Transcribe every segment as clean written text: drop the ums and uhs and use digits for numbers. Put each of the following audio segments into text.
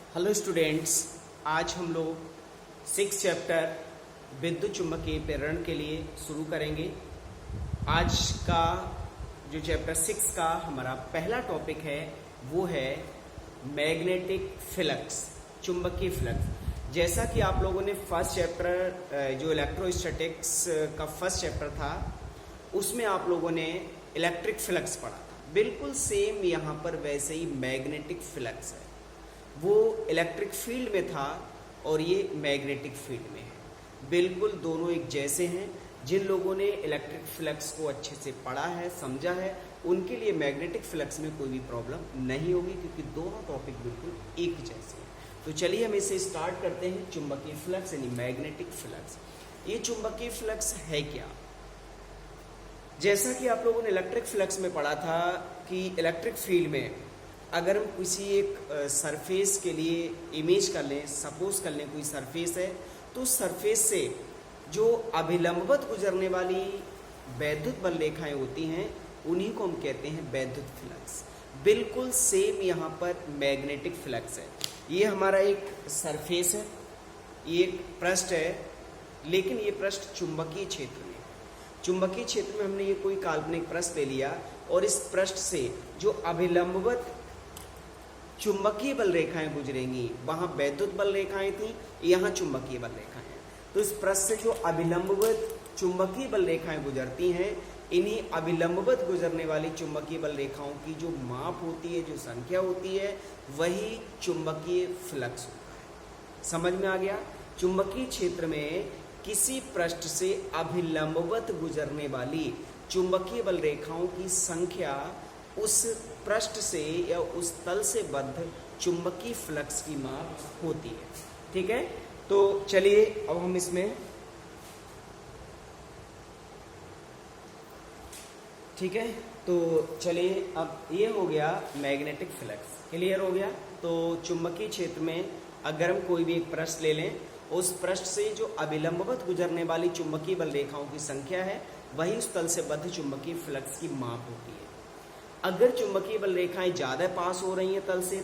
Hello students, आज हम लोग 6 चैप्टर विद्युत चुम्बकीय प्रेरण के लिए शुरू करेंगे। आज का जो चैप्टर 6 का हमारा पहला टॉपिक है वो है मैग्नेटिक फ्लक्स, चुंबकीय फ्लक्स। जैसा कि आप लोगों ने फर्स्ट चैप्टर जो इलेक्ट्रोस्टैटिक्स का फर्स्ट चैप्टर था उसमें आप लोगों ने इलेक्ट्रिक फ्लक्स पढ़ा था, बिल्कुल सेम यहाँ पर वैसे ही मैग्नेटिक फ्लक्स है। वो इलेक्ट्रिक फील्ड में था और ये मैग्नेटिक फील्ड में है, बिल्कुल दोनों एक जैसे हैं। जिन लोगों ने इलेक्ट्रिक फ्लक्स को अच्छे से पढ़ा है, समझा है, उनके लिए मैग्नेटिक फ्लक्स में कोई भी प्रॉब्लम नहीं होगी, क्योंकि दोनों टॉपिक बिल्कुल एक जैसे हैं। तो चलिए हम इसे स्टार्ट करते हैं। चुंबकीय फ्लक्स यानी मैग्नेटिक फ्लक्स। ये चुंबकीय फ्लक्स है क्या? जैसा कि आप लोगों ने इलेक्ट्रिक फ्लक्स में पढ़ा था कि इलेक्ट्रिक फील्ड में अगर हम किसी एक सरफेस के लिए इमेज कर लें, सपोज कर लें कोई सरफेस है, तो सरफेस से जो अभिलंबवत गुजरने वाली वैद्युत बल रेखाएं होती हैं उन्हीं को हम कहते हैं वैद्युत फ्लक्स। बिल्कुल सेम यहाँ पर मैग्नेटिक फ्लक्स है। ये हमारा एक सरफेस है, ये एक पृष्ठ है, लेकिन ये पृष्ठ चुंबकीय क्षेत्र में, चुंबकीय क्षेत्र में हमने ये कोई काल्पनिक पृष्ठ ले लिया और इस पृष्ठ से जो अभिलंबवत चुंबकीय बल रेखाएं गुजरेंगी, वहां वैद्युत बल रेखाएं थी, यहाँ चुंबकीय बल रेखाएं हैं। तो इस पृष्ठ से जो अभिलंबवत चुंबकीय बल रेखाएं गुजरती हैं, इन्हीं अभिलंबवत गुजरने वाली चुंबकीय बल रेखाओं की जो माप होती है, जो संख्या होती है, वही चुंबकीय फ्लक्स होता है। समझ में आ गया? चुंबकीय क्षेत्र में किसी पृष्ठ से अभिलंबवत गुजरने वाली चुंबकीय बल रेखाओं की संख्या उस पृष्ठ से या उस तल से बद्ध चुंबकीय फ्लक्स की माप होती है। ठीक है, तो चलिए अब हम इसमें, ठीक है, तो चलिए अब ये हो गया मैग्नेटिक फ्लक्स, क्लियर हो गया। तो चुंबकीय क्षेत्र में अगर हम कोई भी एक पृष्ठ ले लें, उस पृष्ठ से जो अभिलंबवत गुजरने वाली चुंबकीय बल रेखाओं की संख्या है, वही उस तल से बद्ध चुंबकीय फ्लक्स की माप होती है। अगर चुंबकीय बल रेखाएं ज़्यादा पास हो रही हैं तल से,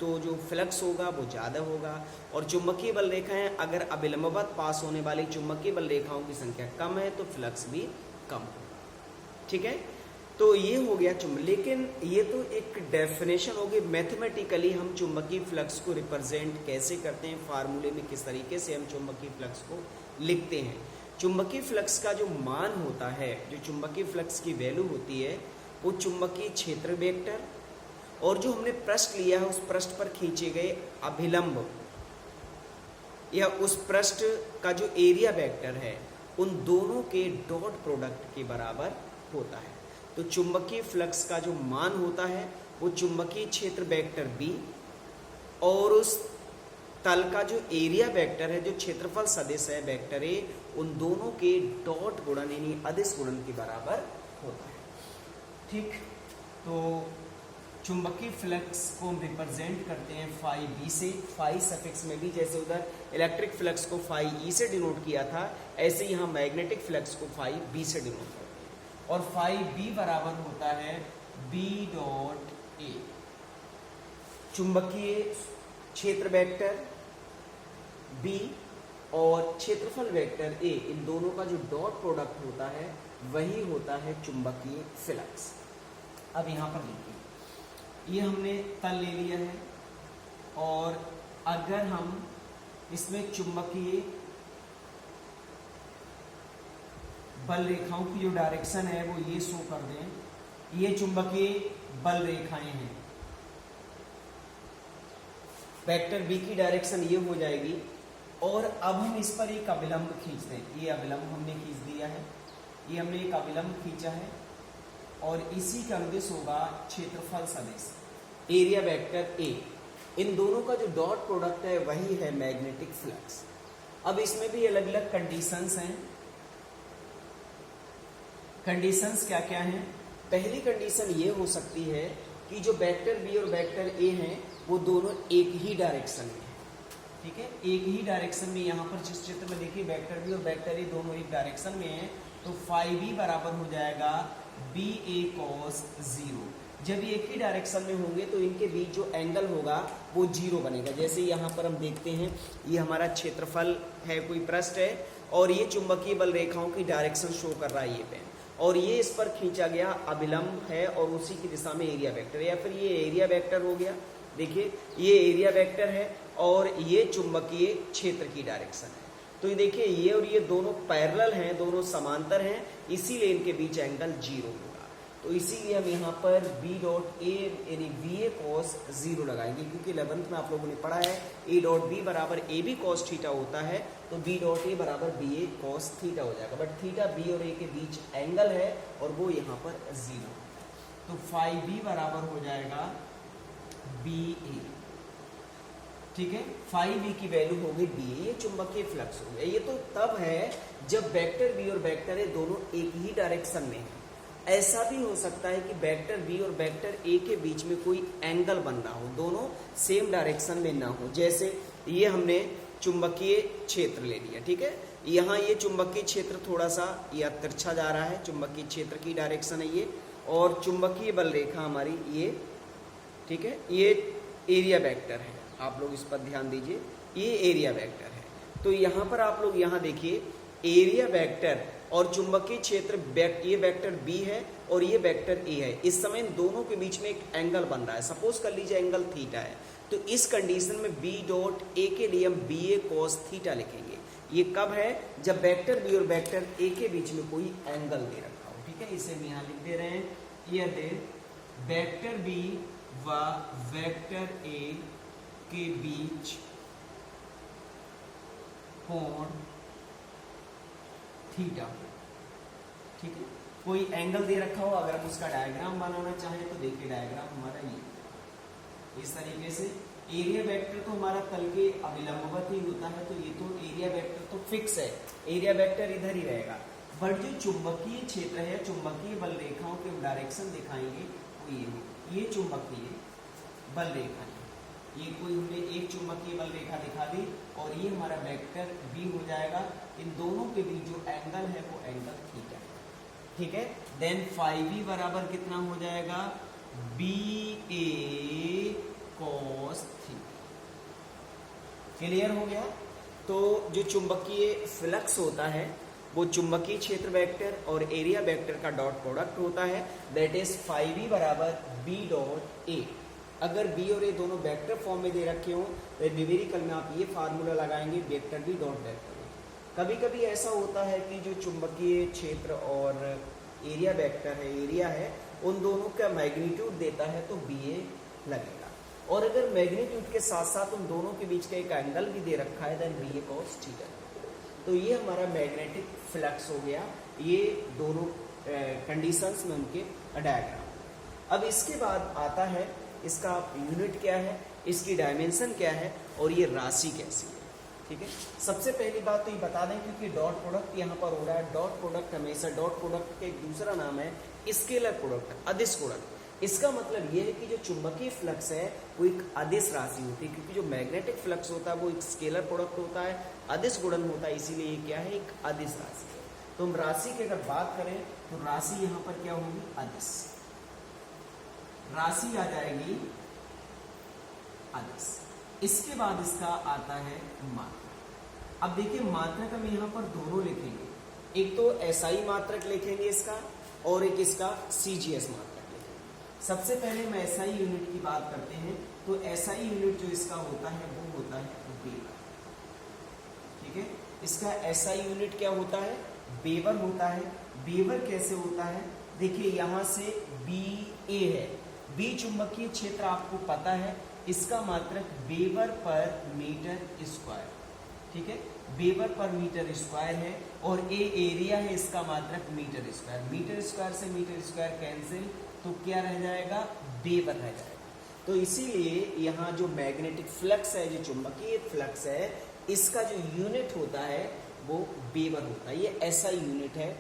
तो जो फ्लक्स होगा वो ज़्यादा होगा, और चुंबकीय बल रेखाएं अगर अभिलंबवत पास होने वाली चुंबकीय बल रेखाओं की संख्या कम है तो फ्लक्स भी कम होगा। ठीक है, तो ये हो गया लेकिन ये तो एक डेफिनेशन होगी। मैथमेटिकली हम चुंबकीय फ्लक्स को रिप्रेजेंट कैसे करते हैं, फार्मूले में किस तरीके से हम चुंबकीय फ्लक्स को लिखते हैं। चुंबकीय फ्लक्स का जो मान होता है, जो चुंबकीय फ्लक्स की वैल्यू होती है, वो चुंबकीय क्षेत्र वेक्टर और जो हमने पृष्ठ लिया है उस पृष्ठ पर खींचे गए अभिलंब या उस पृष्ठ का जो एरिया वेक्टर है, उन दोनों के डॉट प्रोडक्ट के बराबर होता है। तो चुंबकीय फ्लक्स का जो मान होता है वो चुंबकीय क्षेत्र वेक्टर बी और उस तल का जो एरिया वेक्टर है, जो क्षेत्रफल सदिश है वेक्टर ए, उन दोनों के डॉट गुणन यानी अदिश गुणन के बराबर होता है। ठीक, तो चुंबकीय फ्लक्स को हम रिप्रेजेंट करते हैं फाई बी से, फाई सफिक्स में भी, जैसे उधर इलेक्ट्रिक फ्लक्स को फाई ई से डिनोट किया था, ऐसे यहाँ मैग्नेटिक फ्लक्स को फाई बी से डिनोट करते हैं। और फाई बी बराबर होता है बी डॉट ए, चुंबकीय क्षेत्र वेक्टर बी और क्षेत्रफल वेक्टर ए, इन दोनों का जो डॉट प्रोडक्ट होता है वही होता है चुंबकीय फ्लक्स। अब यहाँ पर देखिए, ये हमने तल ले लिया है और अगर हम इसमें चुंबकीय बल रेखाओं की जो डायरेक्शन है वो ये शो कर दें, ये चुंबकीय बल रेखाएं हैं, वेक्टर बी की डायरेक्शन ये हो जाएगी। और अब हम इस पर एक अभिलंब खींच दें, ये अभिलंब हमने खींच दिया है, ये हमने एक अभिलंब खींचा है और इसी का अनुदिश होगा क्षेत्रफल सदिश एरिया वेक्टर ए। इन दोनों का जो डॉट प्रोडक्ट है वही है मैग्नेटिक फ्लक्स। अब इसमें भी अलग अलग कंडीशंस हैं। कंडीशंस क्या क्या हैं? पहली कंडीशन ये हो सकती है कि जो वेक्टर बी और वेक्टर ए हैं वो दोनों एक ही डायरेक्शन में है। ठीक है, एक ही डायरेक्शन में, यहाँ पर जिस चित्र में देखिए वेक्टर बी और वेक्टर ए दोनों एक डायरेक्शन में है, तो फाई बी बराबर हो जाएगा बी ए कॉस 0। जब ये एक ही डायरेक्शन में होंगे तो इनके बीच जो एंगल होगा वो जीरो बनेगा। जैसे यहाँ पर हम देखते हैं ये हमारा क्षेत्रफल है, कोई पृष्ठ है और ये चुंबकीय बल रेखाओं की डायरेक्शन शो कर रहा है ये पेन, और ये इस पर खींचा गया अभिलंब है और उसी की दिशा में एरिया वेक्टर, या फिर ये एरिया वेक्टर हो गया। देखिए ये एरिया वेक्टर है और ये चुंबकीय क्षेत्र की डायरेक्शन है। तो ये देखिए ये और ये दोनों पैरेलल हैं, दोनों समांतर हैं, इसीलिए इनके बीच एंगल जीरो होगा। तो इसीलिए हम यहाँ पर बी डॉट ए यानी बी ए कॉस जीरो लगाएंगे, क्योंकि 11th में आप लोगों ने पढ़ा है ए डॉट बी बराबर ए बी कॉस थीटा होता है, तो बी डॉट ए बराबर बी ए कॉस थीटा हो जाएगा। बट थीटा बी और ए के बीच एंगल है और वो यहाँ पर जीरो, तो फाई बी बराबर हो जाएगा बी ए। ठीक है, फाई बी की वैल्यू होगी बी ए, ये चुंबकीय फ्लक्स हो गया। ये तो तब है जब वेक्टर बी और वेक्टर ए दोनों एक ही डायरेक्शन में है। ऐसा भी हो सकता है कि वेक्टर बी और वेक्टर ए के बीच में कोई एंगल बन रहा हो, दोनों सेम डायरेक्शन में ना हो। जैसे ये हमने चुंबकीय क्षेत्र ले लिया, ठीक है, यहाँ ये चुंबकीय क्षेत्र थोड़ा सा या तिरछा जा रहा है, चुंबकीय क्षेत्र की डायरेक्शन है ये, और चुंबकीय बल रेखा हमारी ये, ठीक है, ये एरिया वेक्टर है। आप लोग इस पर ध्यान दीजिए, ये एरिया वेक्टर है। तो यहाँ पर आप लोग यहाँ देखिए एरिया वेक्टर और चुंबकीय क्षेत्र ये वेक्टर बी है और ये वेक्टर ए है। इस समय इन दोनों के बीच में एक एंगल बन रहा है, सपोज कर लीजिए एंगल थीटा है। तो इस कंडीशन में बी डॉट ए के लिए हम बी ए कॉस थीटा लिखेंगे। ये कब है? जब वेक्टर बी और वेक्टर ए के बीच में कोई एंगल दे रखा हो। ठीक है, इसे हम यहाँ लिख दे रहे हैं, यदि वेक्टर बी व वेक्टर ए के बीच कोण थीटा, ठीक है, कोई एंगल दे रखा हो, अगर हम उसका डायग्राम बनाना चाहें तो देखिए डायग्राम हमारा ये इस तरीके से। एरिया वेक्टर तो हमारा तल के अभिलंबवत ही होता है, तो ये तो एरिया वेक्टर तो फिक्स है, एरिया वेक्टर इधर ही रहेगा। बट जो चुंबकीय क्षेत्र है, चुंबकीय बल रेखाओं के डायरेक्शन दिखाएंगे वो ये चुंबकीय बल रेखा, ये कोई हमने एक चुंबकीय बल रेखा दिखा दी और ये हमारा वेक्टर बी हो जाएगा। इन दोनों के बीच जो एंगल है वो एंगल थीटा है। ठीक है, देन फाई बी बराबर कितना हो जाएगा? बी ए कॉस थीटा। क्लियर हो गया? तो जो चुंबकीय फ्लक्स होता है वो चुंबकीय क्षेत्र वेक्टर और एरिया वेक्टर का डॉट प्रोडक्ट होता है, दैट इज फाई बी बराबर बी डॉट ए। अगर बी और ए दोनों वेक्टर फॉर्म में दे रखे हो तो न्यूमेरिकल में आप ये फार्मूला लगाएंगे vector B dot vector A. कभी कभी ऐसा होता है कि जो चुंबकीय क्षेत्र और एरिया वेक्टर है, एरिया है, उन दोनों का मैग्नीट्यूड देता है तो बी ए लगेगा, और अगर मैग्नीट्यूड के साथ साथ उन दोनों के बीच का एक एंगल भी दे रखा है देन बी ए कॉस थीटा। तो ये हमारा मैग्नेटिक फ्लक्स हो गया, ये दोनों कंडीशंस में उनके डायग्राम। अब इसके बाद आता है इसका यूनिट क्या है, इसकी डायमेंशन क्या है और ये राशि कैसी है। ठीक है, सबसे पहली बात तो ये बता दें क्योंकि डॉट प्रोडक्ट यहाँ पर हो रहा है, डॉट प्रोडक्ट हमेशा, डॉट प्रोडक्ट का एक दूसरा नाम है स्केलर प्रोडक्ट, अदिश गुणक। इसका मतलब ये है कि जो चुंबकीय फ्लक्स है वो एक अदिश राशि होती है, क्योंकि जो मैग्नेटिक फ्लक्स होता है वो एक स्केलर प्रोडक्ट होता है, अदिश गुणन होता है, इसीलिए ये क्या है? एक अदिश राशि है। तो हम राशि की अगर बात करें तो राशि यहाँ पर क्या होगी? अदिश राशि आ जाएगी अदिश। इसके बाद इसका आता है मात्रक। अब देखिए मात्रक हम यहाँ पर दोनों लिखेंगे, एक तो एसआई मात्रक लिखेंगे इसका और एक इसका सीजीएस मात्रक लिखेंगे। सबसे पहले हम एसआई यूनिट की बात करते हैं, तो एसआई यूनिट जो इसका होता है वो होता है वेबर। ठीक है, इसका एसआई यूनिट क्या होता है? वेबर होता है। वेबर कैसे होता है? देखिए यहाँ से बी ए है, बी चुंबकीय क्षेत्र आपको पता है, इसका मात्रक वेबर पर मीटर स्क्वायर। ठीक है, वेबर पर मीटर स्क्वायर है, और ए एरिया है, इसका मात्रक मीटर स्क्वायर। मीटर स्क्वायर से मीटर स्क्वायर कैंसिल, तो क्या रह जाएगा? वेबर रह जाएगा। तो इसीलिए यहाँ जो मैग्नेटिक फ्लक्स है, जो चुंबकीय फ्लक्स है, इसका जो यूनिट होता है वो वेबर होता है। ये एसआई यूनिट है,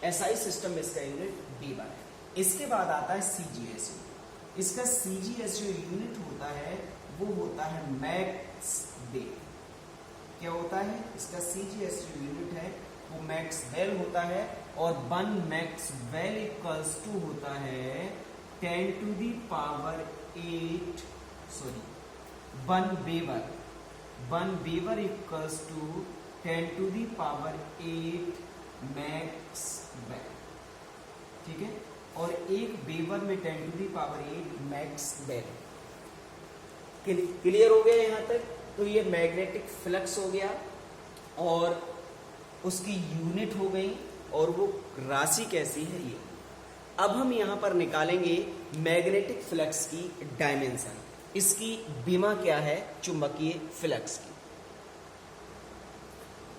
एसआई सिस्टम में इसका यूनिट वेबर है। इसके बाद आता है सीजीएस। इसका सीजीएस जो यूनिट होता है वो होता है मैक्स वेल। क्या होता है? इसका सीजीएस जो यूनिट है वो मैक्स वेल होता है, और 1 मैक्स वेल इक्वल्स टू होता है 10 to the power 8 1 weber equals to 10 to the power 8 maxwell, ठीक है। और एक वेबर में 10 to the power 8 maxwell. Clear हो गया यहाँ तक? तो ये मैग्नेटिक फ्लक्स हो गया और उसकी यूनिट हो गई, और वो राशि कैसी है ये। अब हम यहाँ पर निकालेंगे मैग्नेटिक फ्लक्स की डायमेंशन, इसकी बीमा क्या है चुंबकीय फ्लक्स की।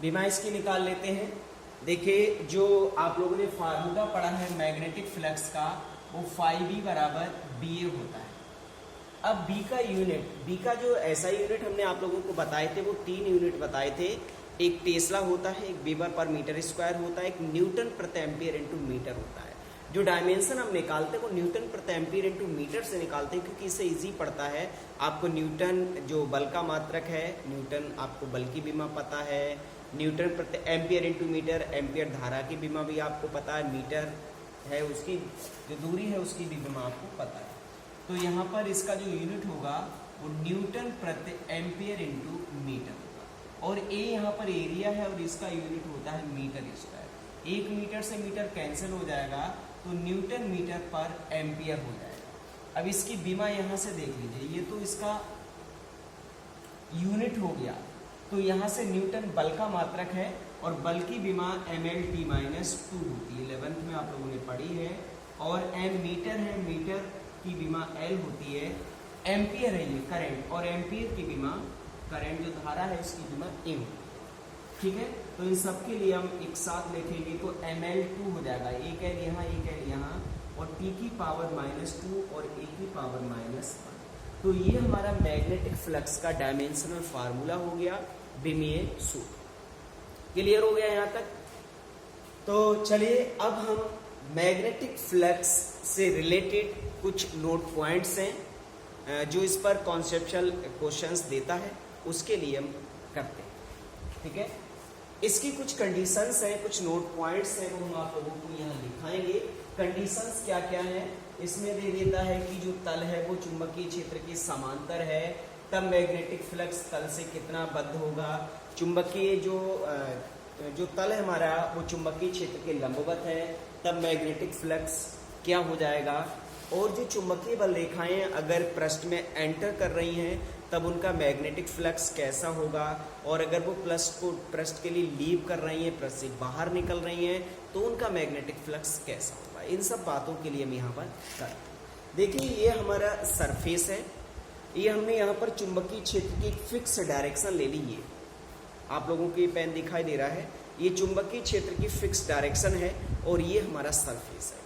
बीमा इसकी निकाल लेते हैं। देखिए जो आप लोगों ने फार्मूला पढ़ा है मैग्नेटिक फ्लक्स का, वो phi बराबर BA होता है। अब B का यूनिट, B का जो ऐसा यूनिट हमने आप लोगों को बताए थे वो 3 यूनिट बताए थे। एक टेस्ला होता है, एक वेबर पर मीटर स्क्वायर होता है, एक न्यूटन प्रति एम्पियर इंटू मीटर होता है। जो डायमेंशन हम निकालते हैं वो न्यूटन प्रति एम्पियर इंटू मीटर से निकालते हैं, क्योंकि इससे इजी पड़ता है। आपको न्यूटन जो बल का मात्रक है, न्यूटन आपको बल की बीमा पता है, न्यूटन प्रति एम्पियर इंटू मीटर, एम्पियर धारा की बीमा भी आपको पता है, मीटर है उसकी जो दूरी है उसकी भी बीमा आपको पता है। तो यहाँ पर इसका जो यूनिट होगा वो न्यूटन प्रति एम्पियर इंटू मीटर होगा, और ए यहाँ पर एरिया है और इसका यूनिट होता है मीटर स्क्वायर। 1 मीटर से मीटर कैंसिल हो जाएगा तो न्यूटन मीटर पर एम्पियर हो जाएगा। अब इसकी बीमा यहाँ से देख लीजिए, ये तो इसका यूनिट हो गया, तो यहाँ से न्यूटन बल का मात्रक है और बल की बीमा mLT-2 होती है, 11th में आप लोगों ने पढ़ी है। और m मीटर है, मीटर की बीमा L होती है, एम्पियर है ये करंट, और एम्पियर की बीमा करंट जो धारा है उसकी बीमा A होती है, ठीक है। तो इन सब के लिए हम एक साथ लिखेंगे तो mL2 हो जाएगा, एक L यहाँ एक L यहाँ, और t की पावर -2 और a की पावर -1। तो ये हमारा मैग्नेटिक फ्लक्स का डायमेंशनल फार्मूला हो गया, बीमीय सूत्र। क्लियर हो गया यहाँ तक? तो चलिए अब हम मैग्नेटिक फ्लक्स से रिलेटेड कुछ नोट पॉइंट्स हैं जो इस पर कॉन्सेप्चुअल क्वेश्चंस देता है, उसके लिए हम करते हैं, ठीक है। इसकी कुछ कंडीशंस हैं, कुछ नोट पॉइंट्स हैं, वो हम आप लोगों को यहाँ दिखाएंगे। कंडीशंस क्या क्या है इसमें दे देता है कि जो तल है वो चुंबकीय क्षेत्र के समांतर है, तब मैग्नेटिक फ्लक्स तल से कितना बद्ध होगा। चुंबकीय जो तल है हमारा वो चुंबकीय क्षेत्र के लंबवत है, तब मैग्नेटिक फ्लक्स क्या हो जाएगा। और जो चुंबकीय बल रेखाएं अगर पृष्ठ में एंटर कर रही हैं तब उनका मैग्नेटिक फ्लक्स कैसा होगा, और अगर वो पृष्ठ के लिए लीव कर रही हैं, पृष्ठ से बाहर निकल रही हैं, तो उनका मैग्नेटिक फ्लक्स कैसा होगा। इन सब बातों के लिए हम यहाँ पर करते हैं। देखिए ये हमारा सरफेस है, ये हमने यहाँ पर चुंबकीय क्षेत्र की एक फिक्स डायरेक्शन ले ली है, आप लोगों को ये पेन दिखाई दे रहा है, ये चुंबकीय क्षेत्र की फिक्स डायरेक्शन है और ये हमारा सरफेस है।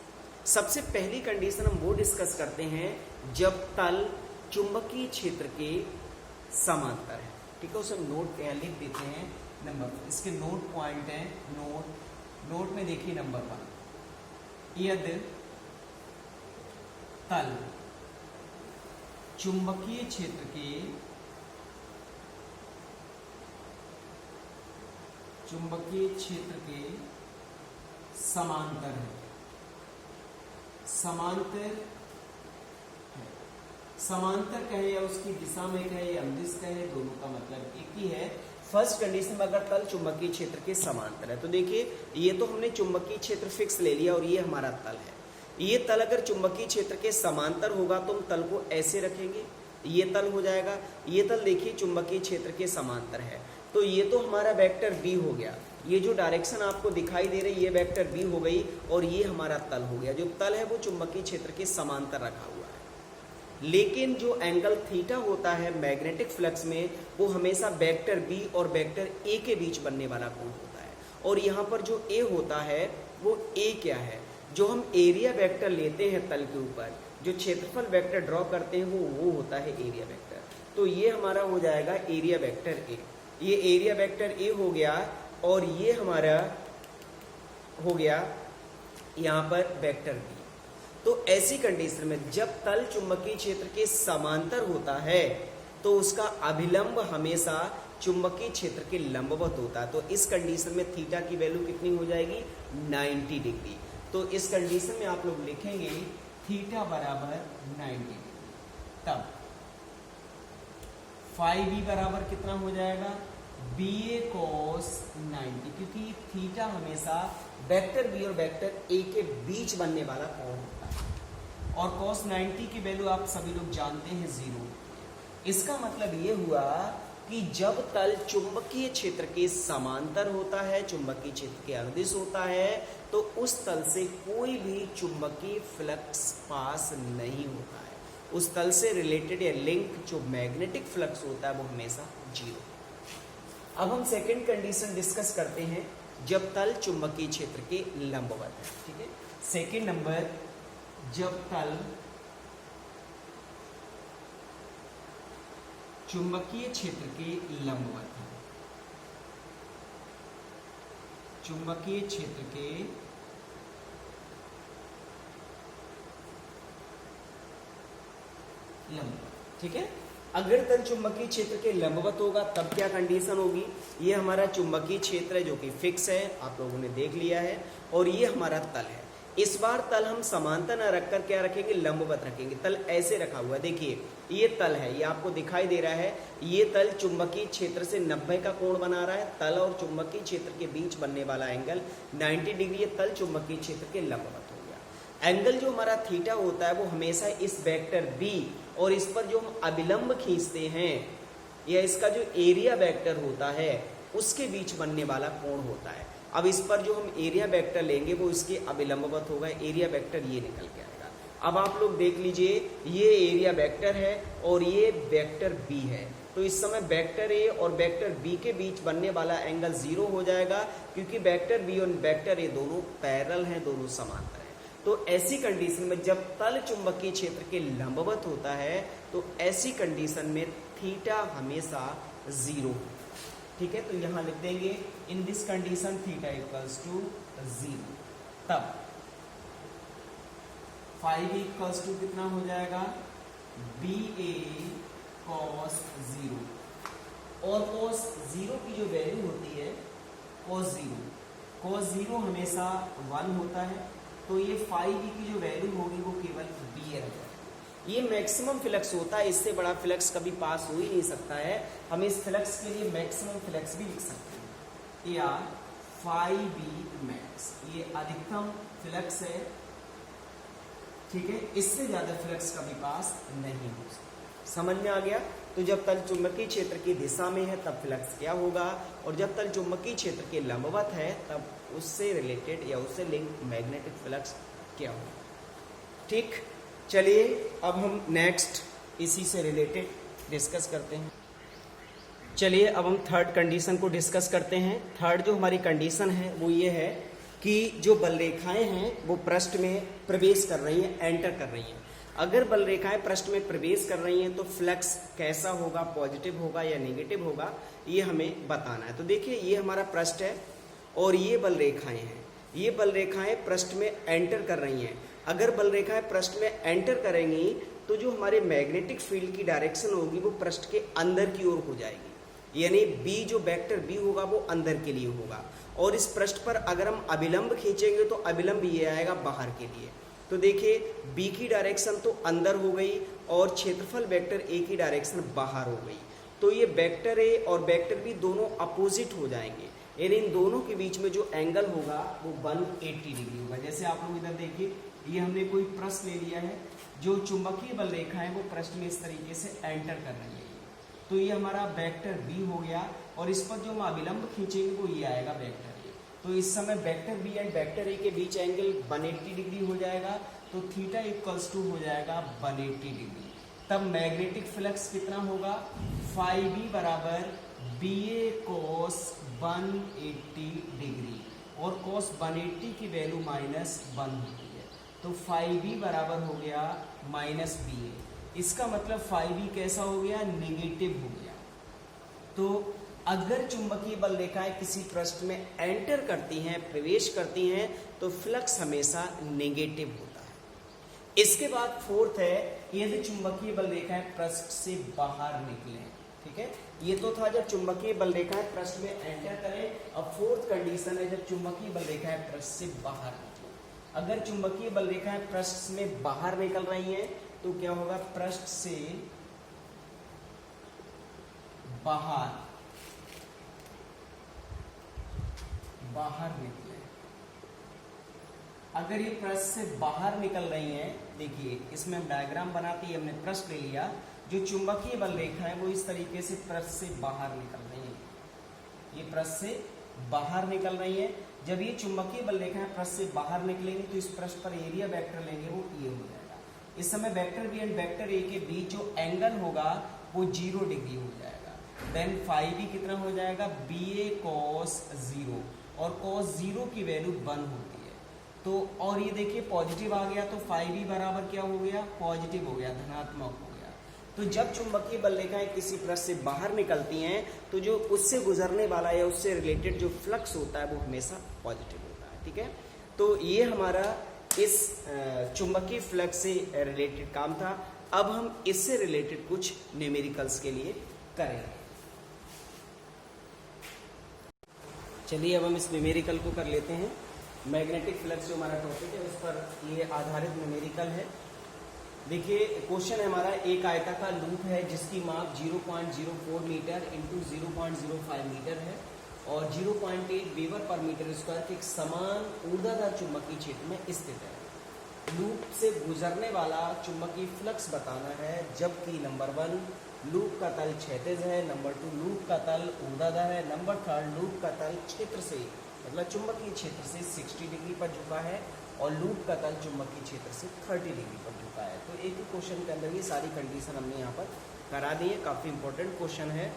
सबसे पहली कंडीशन हम वो डिस्कस करते हैं जब तल चुंबकीय क्षेत्र के समांतर है, ठीक है। उसे हम नोट लिख देते हैं नंबर, इसके नोट पॉइंट है, नोट में देखिए नंबर 1, यदि तल चुंबकीय क्षेत्र के समांतर है, समांतर कहे या उसकी दिशा में कहे या अंदिश कहे, दोनों का मतलब एक ही है। फर्स्ट कंडीशन में अगर तल चुंबकीय क्षेत्र के समांतर है, तो देखिए ये तो हमने चुंबकीय क्षेत्र फिक्स ले लिया और ये हमारा तल है। ये तल अगर चुंबकीय क्षेत्र के समांतर होगा तो हम तल को ऐसे रखेंगे, ये तल हो जाएगा। ये तल देखिए चुंबकीय क्षेत्र के समांतर है, तो ये तो हमारा वेक्टर बी हो गया, ये जो डायरेक्शन आपको दिखाई दे रही है ये वेक्टर बी हो गई, और ये हमारा तल हो गया। जो तल है वो चुंबकीय क्षेत्र के समांतर रखा हुआ है, लेकिन जो एंगल थीटा होता है मैग्नेटिक फ्लक्स में वो हमेशा वेक्टर बी और वेक्टर ए के बीच बनने वाला कोण होता है। और यहाँ पर जो ए होता है वो ए क्या है, जो हम एरिया वेक्टर लेते हैं तल के ऊपर, जो क्षेत्रफल वेक्टर ड्रॉ करते हैं वो होता है एरिया वेक्टर। तो ये हमारा हो जाएगा एरिया वेक्टर ए, ये एरिया वेक्टर ए हो गया, और ये हमारा हो गया यहाँ पर वेक्टर बी। तो ऐसी कंडीशन में जब तल चुंबकीय क्षेत्र के समांतर होता है तो उसका अभिलंब हमेशा चुंबकीय क्षेत्र के लंबवत होता है। तो इस कंडीशन में थीटा की वैल्यू कितनी हो जाएगी, 90 डिग्री। तो इस कंडीशन में आप लोग लिखेंगे थीटा बराबर 90, तब फाई बी बराबर कितना हो जाएगा, बी ए कॉस 90, क्योंकि थीटा हमेशा वेक्टर बी और वेक्टर ए के बीच बनने वाला कोण होता है, और कॉस 90 की वैल्यू आप सभी लोग जानते हैं 0। इसका मतलब ये हुआ कि जब तल चुंबकीय क्षेत्र के समांतर होता है, चुंबकीय क्षेत्र के अनुदिश होता है, तो उस तल से कोई भी चुंबकीय फ्लक्स पास नहीं होता है। उस तल से रिलेटेड या लिंक जो मैग्नेटिक फ्लक्स होता है वो हमेशा 0। अब हम सेकंड कंडीशन डिस्कस करते हैं, जब तल चुंबकीय क्षेत्र के लंबवत है। ठीक है, सेकंड नंबर, जब तल चुंबकीय क्षेत्र के लंबवत है, चुंबकीय क्षेत्र के लंबवत। ठीक है, अगर तल चुंबकीय क्षेत्र के लंबवत होगा तब क्या कंडीशन होगी, ये हमारा चुंबकीय क्षेत्र है जो कि फिक्स है, आप लोगों ने देख लिया है, और ये हमारा तल है। इस बार तल हम समांतर न रखकर क्या रखेंगे, लंबवत रखेंगे। तल ऐसे रखा हुआ है, देखिए ये तल है, ये आपको दिखाई दे रहा है, ये तल चुंबकीय क्षेत्र से 90 का कोण बना रहा है। तल और चुंबकीय क्षेत्र के बीच बनने वाला एंगल 90 डिग्री, ये तल चुंबकीय क्षेत्र के लंबवत हो गया। एंगल जो हमारा थीटा होता है वो हमेशा इस वेक्टर बी और इस पर जो हम अभिलंब खींचते हैं, या इसका जो एरिया वेक्टर होता है उसके बीच बनने वाला कोण होता है। अब इस पर जो हम एरिया वेक्टर लेंगे वो इसके अभिलंबवत होगा, एरिया वेक्टर ये निकल के आएगा। अब आप लोग देख लीजिए, ये एरिया वेक्टर है और ये वेक्टर बी है, तो इस समय वेक्टर ए और वेक्टर बी के बीच बनने वाला एंगल 0 हो जाएगा, क्योंकि वेक्टर बी और वेक्टर ए दोनों पैरेलल हैं, दोनों समांतर हैं। तो ऐसी कंडीशन में जब तल चुंबकीय क्षेत्र के लंबवत होता है तो ऐसी कंडीशन में थीटा हमेशा 0। ठीक है, तो यहां लिख देंगे in this condition theta equals to 0, तब फाई बी इक्वल्स टू कितना हो जाएगा, बी ए कॉस 0, और कॉस 0 की जो वैल्यू होती है कॉस 0 हमेशा 1 होता है, तो ये फाई बी की जो वैल्यू होगी वो केवल बी ए रहेगा। ये मैक्सिमम फ्लक्स होता है, इससे बड़ा फ्लक्स कभी पास हो ही नहीं सकता है। हम इस फ्लक्स के लिए मैक्सिमम फ्लक्स भी लिख सकते हैं, या फाई बी मैक्स, ये अधिकतम फ्लक्स है। ठीक है, इससे ज्यादा फ्लक्स कभी पास नहीं हो सकता। समझ में आ गया? तो जब तल चुंबकीय क्षेत्र की दिशा में है तब फ्लक्स क्या होगा, और जब तल चुंबकीय क्षेत्र के लंबवत है तब उससे रिलेटेड या उससे लिंक मैग्नेटिक फ्लक्स क्या होगा। ठीक, चलिए अब हम नेक्स्ट इसी से रिलेटेड डिस्कस करते हैं। चलिए अब हम थर्ड कंडीशन को डिस्कस करते हैं। थर्ड जो हमारी कंडीशन है वो ये है कि जो बल रेखाएं हैं वो पृष्ठ में प्रवेश कर रही हैं, एंटर कर रही हैं। अगर बल रेखाएं पृष्ठ में प्रवेश कर रही हैं तो फ्लक्स कैसा होगा, पॉजिटिव होगा या नेगेटिव होगा, ये हमें बताना है। तो देखिए ये हमारा पृष्ठ है और ये बल रेखाएं हैं, ये बल रेखाएं पृष्ठ में एंटर कर रही हैं। अगर बल रेखाएं पृष्ठ में एंटर करेंगी तो जो हमारे मैग्नेटिक फील्ड की डायरेक्शन होगी वो पृष्ठ के अंदर की ओर हो जाएगी, यानी बी जो वेक्टर बी होगा वो अंदर के लिए होगा। और इस पृष्ठ पर अगर हम अभिलंब खींचेंगे तो अभिलंब ये आएगा बाहर के लिए। तो देखिए बी की डायरेक्शन तो अंदर हो गई और क्षेत्रफल वेक्टर ए की डायरेक्शन बाहर हो गई, तो ये वेक्टर ए और वेक्टर बी दोनों अपोजिट हो जाएंगे, यानी इन दोनों के बीच में जो एंगल होगा वो 180 डिग्री होगा। जैसे आप लोग इधर देखिए, ये हमने कोई पृष्ठ ले लिया है, जो चुंबकीय बल रेखा है वो पृष्ठ में इस तरीके से एंटर कर रही है, तो ये हमारा वेक्टर बी हो गया, और इस पर जो हम अभिलंब खींचेंगे वो ये आएगा वेक्टर ए। तो इस समय vector B and vector A के बीच एंगल 180 डिग्री हो जाएगा, तो थीटा इक्वल्स टू हो जाएगा 180 डिग्री। तब मैग्नेटिक फ्लक्स कितना होगा, फाई बी बराबर बी ए कोस 180 डिग्री, और कोस 180 की वैल्यू -1 होती है, तो फाई बी बराबर हो गया -बी ए। इसका मतलब फाई बी कैसा हो गया, नेगेटिव हो गया। तो अगर चुंबकीय बल रेखाएं किसी पृष्ठ में एंटर करती हैं, प्रवेश करती हैं, तो फ्लक्स हमेशा नेगेटिव होता है। इसके बाद फोर्थ है, यदि चुंबकीय बल रेखाएं पृष्ठ से बाहर निकले। ठीक है, ये तो था जब चुंबकीय बल रेखाएं पृष्ठ में एंटर करें। अब फोर्थ कंडीशन है जब चुंबकीय बल रेखाएं पृष्ठ से बाहर निकले। अगर चुंबकीय बल रेखाएं पृष्ठ में बाहर निकल रही हैं तो क्या होगा, पृष्ठ से बाहर निकले। अगर ये पृष्ठ से बाहर निकल रही हैं, देखिए इसमें हम डायग्राम बनाते ही हमने पृष्ठ ले लिया, जो चुंबकीय बल रेखा है वो इस तरीके से पृष्ठ से बाहर निकल रही है, ये पृष्ठ से बाहर निकल रही है। जब ये चुंबकीय बल रेखाएं पृष्ठ से बाहर निकलेंगी तो इस पृष्ठ पर एरिया वेक्टर लेंगे, वो ये हो जाएगा। इस समय vector B and vector A के बीच जो एंगल होगा वो 0 डिग्री हो जाएगा। देन फाई बी कितना हो जाएगा, बी ए कॉस 0, और कॉस 0 की वैल्यू 1 होती है। तो और ये देखिए पॉजिटिव आ गया तो फाई बी बराबर क्या हो गया, पॉजिटिव हो गया, धनात्मक हो गया। तो जब चुंबकीय बल रेखाएं किसी पृष्ठ से बाहर निकलती हैं तो जो उससे गुजरने वाला या उससे रिलेटेड जो फ्लक्स होता है वो हमेशा पॉजिटिव होता है, ठीक है। तो ये हमारा इस चुंबकीय फ्लक्स से रिलेटेड काम था। अब हम इससे रिलेटेड कुछ न्यूमेरिकल्स के लिए करेंगे। चलिए अब हम इस न्यूमेरिकल को कर लेते हैं। मैग्नेटिक फ्लक्स जो हमारा टॉपिक है उस पर ये आधारित न्यूमेरिकल है। देखिए क्वेश्चन है हमारा, एक आयताकार लूप है जिसकी माप 0.04 मीटर इंटू 0.05 मीटर है और 0.8 वेबर पर मीटर स्क्वायर के एक समान ऊर्ध्वाधर चुंबकीय क्षेत्र में स्थित है। लूप से गुजरने वाला चुंबकीय फ्लक्स बताना है, जबकि नंबर 1 लूप का तल क्षैतिज है, नंबर 2 लूप का तल ऊर्ध्वाधर है, नंबर 3 लूप का तल क्षेत्र से मतलब चुंबकीय क्षेत्र से 60 डिग्री पर झुका है और लूप का तल चुंबकीय क्षेत्र से 30 डिग्री पर झुका है। तो एक ही क्वेश्चन के अंदर ये सारी कंडीशन हमने यहाँ पर करा दी है, काफ़ी इंपॉर्टेंट क्वेश्चन है।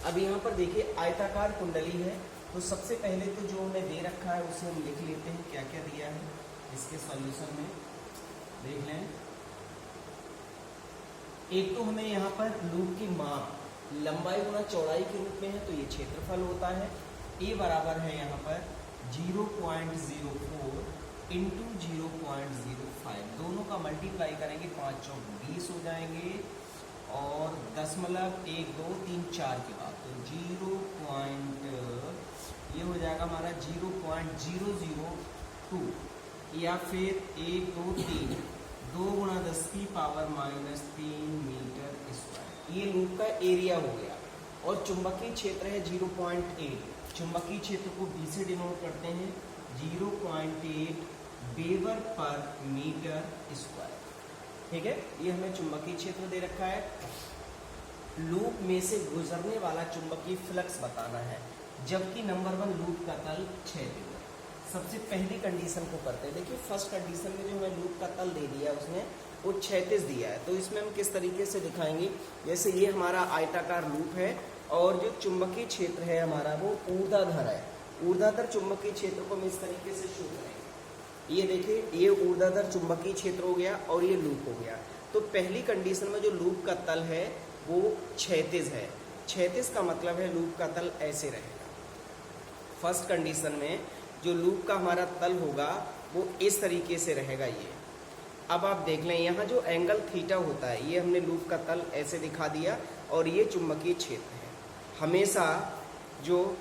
अब यहाँ पर देखिए आयताकार कुंडली है, तो सबसे पहले तो जो उन्हें दे रखा है उसे हम लिख लेते हैं, क्या क्या दिया है इसके सॉल्यूशन में देख लें। एक तो हमें यहाँ पर लूप की माप लंबाई गुना चौड़ाई के रूप में है, तो ये क्षेत्रफल होता है। ए बराबर है यहाँ पर 0.04 इंटू 0.05, दोनों का मल्टीप्लाई करेंगे 5 चौक 20 हो जाएंगे और 0.1234 के बाद तो 0. ये हो जाएगा हमारा 0.002 या फिर 1 2 3 2 गुणा 10 की पावर -3 मीटर स्क्वायर। ये लूप का एरिया हो गया और चुंबकीय क्षेत्र है 0.8, चुंबकीय क्षेत्र को बी से डिनोट करते हैं 0.8 वेबर पर मीटर स्क्वायर, ठीक है। ये हमें चुंबकीय क्षेत्र दे रखा है। लूप में से गुजरने वाला चुंबकीय फ्लक्स बताना है, जबकि नंबर 1 लूप का तल क्षैतिज है। सबसे पहली कंडीशन को करते हैं। देखिए फर्स्ट कंडीशन में जो हमें लूप का तल दे दिया उसने वो क्षैतिज दिया है, तो इसमें हम किस तरीके से दिखाएंगे, जैसे ये हमारा आयताकार लूप है और जो चुंबकीय क्षेत्र है हमारा वो ऊर्ध्वाधर है। ऊर्ध्वाधर चुंबकीय क्षेत्र को हम इस तरीके से शो करेंगे। ये देखिए ये ऊर्ध्वाधर चुंबकीय क्षेत्र हो गया और ये लूप हो गया। तो पहली कंडीशन में जो लूप का तल है वो क्षैतिज है। क्षैतिज का मतलब है लूप का तल ऐसे रहेगा। फर्स्ट कंडीशन में जो लूप का हमारा तल होगा वो इस तरीके से रहेगा ये। अब आप देख लें यहाँ जो एंगल थीटा होता है ये हमने लूप का तल ऐसे दिखा दिया और ये चुंबकीय क्षेत्र है। हमेशा जो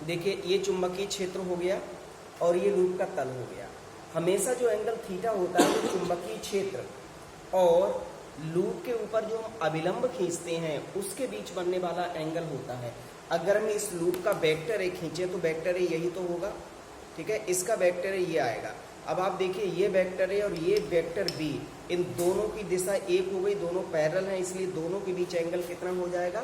देखिए ये चुंबकीय क्षेत्र हो गया और ये लूप का तल हो गया। हमेशा जो एंगल थीटा होता है वो चुंबकीय क्षेत्र और लूप के ऊपर जो हम अभिलंब खींचते हैं उसके बीच बनने वाला एंगल होता है। अगर हम इस लूप का वेक्टर ए खींचे तो वेक्टर ए यही तो होगा, ठीक है। इसका वेक्टर ए ये आएगा। अब आप देखिए ये वेक्टर ए और ये वेक्टर बी, इन दोनों की दिशा एक हो गई, दोनों पैरेलल हैं, इसलिए दोनों के बीच एंगल कितना हो जाएगा,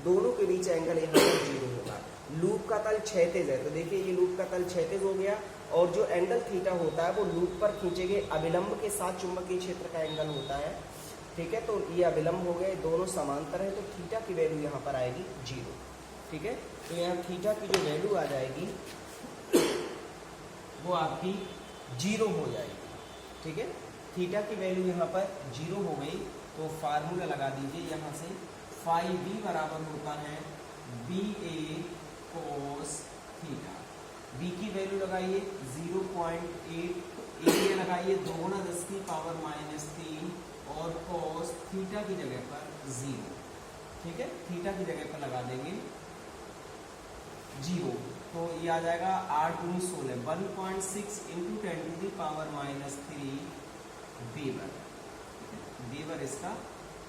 दोनों के बीच एंगल यहाँ पर 0 होगा। लूप का तल क्षैतिज है तो देखिए ये लूप का तल क्षैतिज हो गया और जो एंगल थीटा होता है वो लूप पर खींचे गए अभिलंब के साथ चुंबकीय क्षेत्र का एंगल होता है, ठीक है। तो ये अभिलंब हो गए, दोनों समांतर है तो थीटा की वैल्यू यहाँ पर आएगी 0, ठीक है। तो यहाँ थीटा की जो वैल्यू आ जाएगी वो आपकी 0 हो जाएगी, ठीक है। थीटा की वैल्यू यहाँ पर 0 हो गई तो फार्मूला लगा दीजिए यहाँ से, फाई बी बराबर होता है बी ए कोस थीटा। बी की वैल्यू लगाइए 0.8, एरिया लगाइए 2 गुणा 10 की पावर -3 और कोस थीटा की जगह पर 0, ठीक है। थीटा की जगह पर लगा देंगे 0, तो ये आ जाएगा 8 × 16 1.6 × 10⁻³ वेबर। वेबर इसका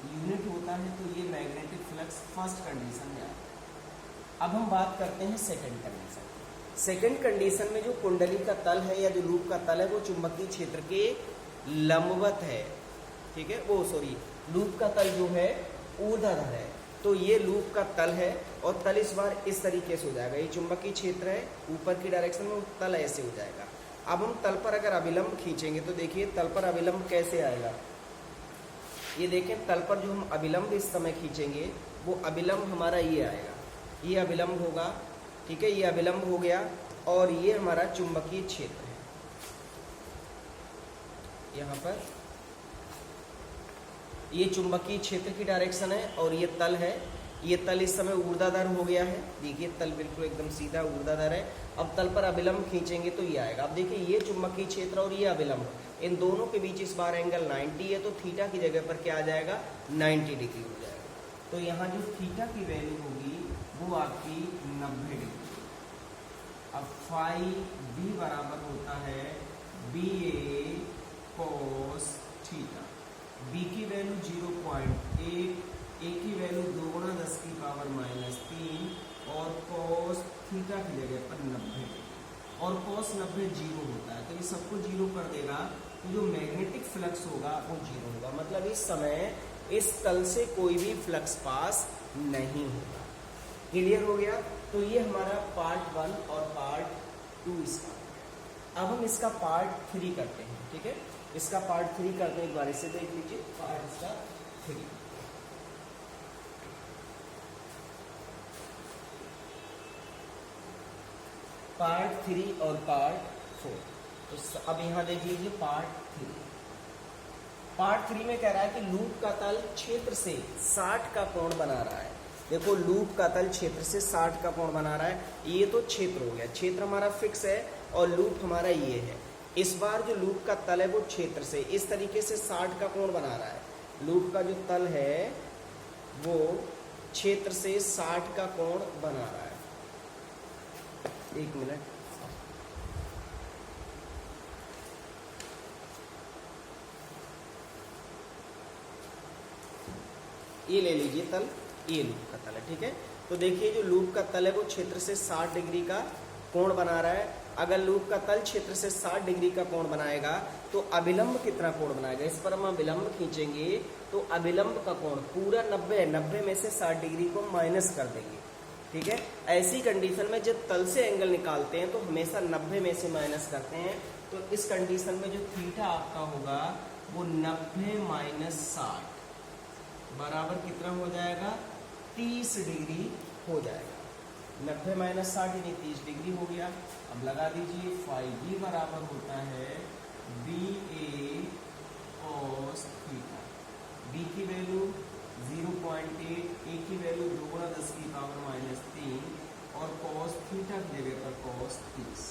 यूनिट होता है। तो ये मैग्नेटिक फ्लक्स फर्स्ट कंडीशन में आता है। अब हम बात करते हैं सेकंड कंडीशन। सेकंड कंडीशन में जो कुंडली का तल है या जो लूप का तल है वो चुंबकीय क्षेत्र के लंबवत है, ठीक है, वो सॉरी लूप का तल जो है ऊर्ध्वाधर है। तो ये लूप का तल है और तल इस बार इस तरीके से हो जाएगा। ये चुंबकीय क्षेत्र है, ऊपर की डायरेक्शन में तल ऐसे हो जाएगा। अब हम तल पर अगर अभिलंब खींचेंगे तो देखिए तल पर अभिलंब कैसे आएगा। ये देखें तल पर जो हम अभिलंब इस समय खींचेंगे वो अभिलंब हमारा ये आएगा, ये अभिलंब होगा, ठीक है, ये अभिलंब हो गया और ये हमारा चुंबकीय क्षेत्र है। यहाँ पर ये चुंबकीय क्षेत्र की डायरेक्शन है और ये तल है। ये तल इस समय ऊर्ध्वाधर हो गया है। देखिए तल बिल्कुल एकदम सीधा ऊर्ध्वाधर है। अब तल पर अभिलंब खींचेंगे तो ये आएगा। अब देखिए ये चुंबकीय क्षेत्र और ये अभिलंब, इन दोनों के बीच इस बार एंगल 90 है। तो थीटा की जगह पर क्या आ जाएगा, 90 डिग्री हो जाएगा। तो यहाँ जो थीटा की वैल्यू होगी वो आपकी 90 डिग्री। अब फाई बी बराबर होता है BA cos थीटा। बी की वैल्यू 0.8, ए की वैल्यू 2 × 10⁻³ और cos थीटा की जगह पर 90 और cos 90 जीरो होता है। तो ये सबको जीरो कर देगा। तो जो मैग्नेटिक फ्लक्स होगा वो जीरो होगा, मतलब इस समय इस तल से कोई भी फ्लक्स पास नहीं होगा। क्लियर हो गया। तो ये हमारा पार्ट 1 और पार्ट 2 इसका। अब हम इसका पार्ट 3 करते हैं, ठीक है। इसका पार्ट 3 करते हैं, एक बार इसे देख लीजिए। पार्ट इसका 3, पार्ट 3 और पार्ट 4। तो अब यहाँ देख लीजिए पार्ट 3। पार्ट 3 में कह रहा है कि लूप का तल क्षेत्र से 60 का कोण बना रहा है। देखो लूप का तल क्षेत्र से 60 का कोण बना रहा है। ये तो क्षेत्र हो गया, क्षेत्र हमारा फिक्स है और लूप हमारा ये है। इस बार जो लूप का तल है वो क्षेत्र से इस तरीके से 60 का कोण बना रहा है। लूप का जो तल है वो क्षेत्र से 60 का कोण बना रहा है। एक मिनट, ये ले लीजिए तल, ये लूप का तल है, ठीक है। तो देखिए जो लूप का तल है वो क्षेत्र से 60 डिग्री का कोण बना रहा है। अगर लूप का तल क्षेत्र से 60 डिग्री का कोण बनाएगा तो अभिलंब कितना कोण बनाएगा। इस पर हम अभिलंब खींचेंगे तो अभिलंब का कोण पूरा 90 है। 90 में से 60 डिग्री को माइनस कर देंगे, ठीक है। ऐसी कंडीशन में जब तल से एंगल निकालते हैं तो हमेशा 90 में से माइनस करते हैं। तो इस कंडीशन में जो थीटा आपका होगा वो 90 - 60 बराबर कितना हो जाएगा, 30 डिग्री हो जाएगा। 90 - 60 यानी 30 डिग्री हो गया। अब लगा दीजिए फाई बी बराबर होता है BA cos थीटा। बी की वैल्यू 0.8, ए की वैल्यू 2 × 10⁻³ और cos थीटा की जगह पर cos 30।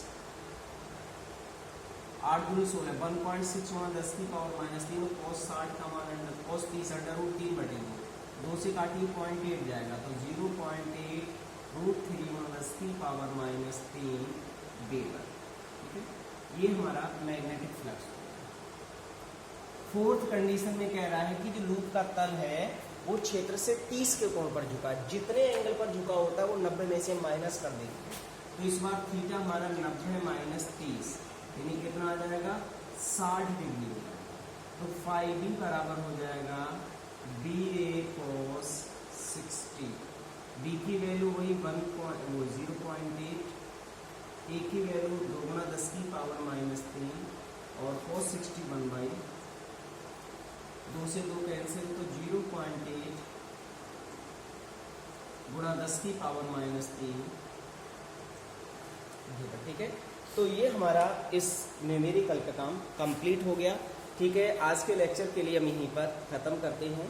8 × 16 1.6 × 10⁻³ और cos 60 का मान cos 30 √3/2 2 से काटिए 0.8 जाएगा। तो 0.8 √3 × 10⁻³ वेबर, ठीक है। ये हमारा मैग्नेटिक फ्लक्स है। फोर्थ कंडीशन में कह रहा है कि जो लूप का तल है वो क्षेत्र से 30 के कोण पर झुका है। जितने एंगल पर झुका होता है वो 90 में से माइनस कर देंगे। तो इस बार थीटा हमारा 90 - 30 यानी कितना आ जाएगा, 60 डिग्री हो जाएगा। तो फाई बी बराबर हो जाएगा BA cos 60। बी की वैल्यू वही 0.8, ए की वैल्यू 2 × 10⁻³ और cos 60 1/2 से 2 कैंसिल, तो 0.8 × 10⁻³ ठीक है। तो ये हमारा इस न्यूमेरिकल का काम कंप्लीट हो गया, ठीक है। आज के लेक्चर के लिए हम यहीं पर ख़त्म करते हैं।